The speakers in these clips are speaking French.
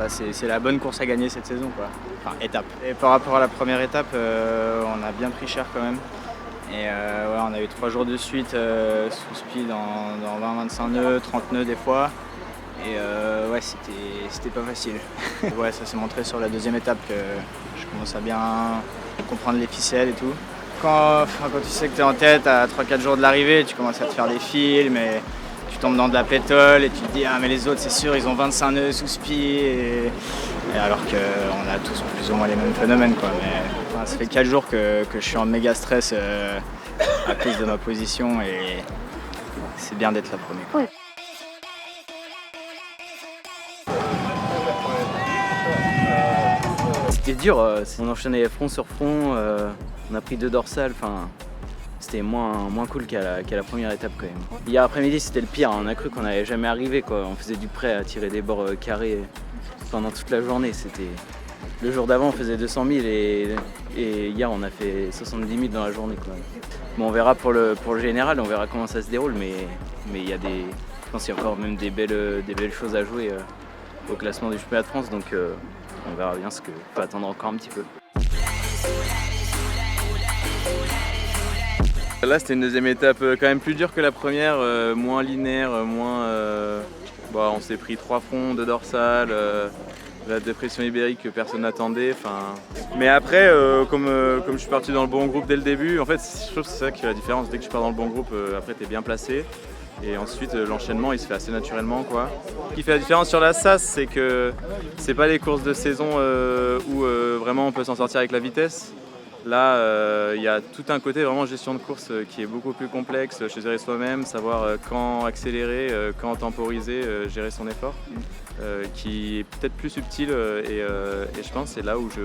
c'est la bonne course à gagner cette saison, quoi. Enfin, étape. Et par rapport à la première étape, on a bien pris cher quand même. Et ouais, on a eu 3 jours de suite sous speed dans 20-25 nœuds, 30 nœuds des fois. Et ouais, c'était pas facile. Ouais, ça s'est montré sur la deuxième étape que je commence à bien comprendre les ficelles et tout. Quand tu sais que tu es en tête à 3-4 jours de l'arrivée, tu commences à te faire des films et tu tombes dans de la pétole et tu te dis ah mais les autres c'est sûr ils ont 25 nœuds sous spi et alors qu'on a tous plus ou moins les mêmes phénomènes quoi. Mais enfin, ça fait 4 jours que je suis en méga stress à cause de ma position et c'est bien d'être là premier. Ouais. C'était dur, on enchaînait front sur front, on a pris 2 dorsales, enfin c'était moins cool qu'à la première étape quand même. Hier après-midi c'était le pire, on a cru qu'on n'allait jamais arriver quoi, on faisait du prêt à tirer des bords carrés pendant toute la journée. Le jour d'avant on faisait 200 000 et hier on a fait 70 000 dans la journée quoi. Bon, on verra pour le général, on verra comment ça se déroule, mais il y a je pense qu'il y a encore même des belles choses à jouer au classement du championnat de France, donc on verra bien ce que faut attendre encore un petit peu. Là c'était une deuxième étape quand même plus dure que la première, moins linéaire, on s'est pris 3 fronts, 2 dorsales, la dépression ibérique que personne n'attendait. Mais après, comme je suis parti dans le bon groupe dès le début, en fait je trouve que c'est ça qui fait la différence. Dès que tu pars dans le bon groupe, après tu es bien placé. Et ensuite l'enchaînement il se fait assez naturellement quoi. Ce qui fait la différence sur la SAS, c'est que c'est pas les courses de saison où vraiment on peut s'en sortir avec la vitesse. Là il y a tout un côté vraiment gestion de course qui est beaucoup plus complexe, gérer soi-même, savoir quand accélérer, quand temporiser, gérer son effort, qui est peut-être plus subtil et je pense que c'est là où je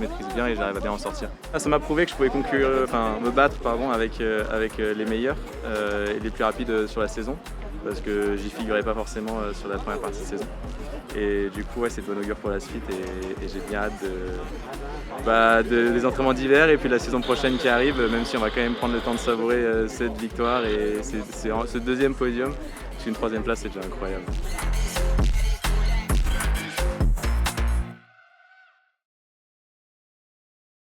maîtrise bien et j'arrive à bien en sortir. Ça m'a prouvé que je pouvais me battre avec les meilleurs et les plus rapides sur la saison, parce que j'y figurais pas forcément sur la première partie de saison. Et du coup ouais, c'est de bon augure pour la suite et j'ai bien hâte des entraînements d'hiver et puis la saison prochaine qui arrive, même si on va quand même prendre le temps de savourer cette victoire et ce deuxième podium, parce qu'une 3e place c'est déjà incroyable.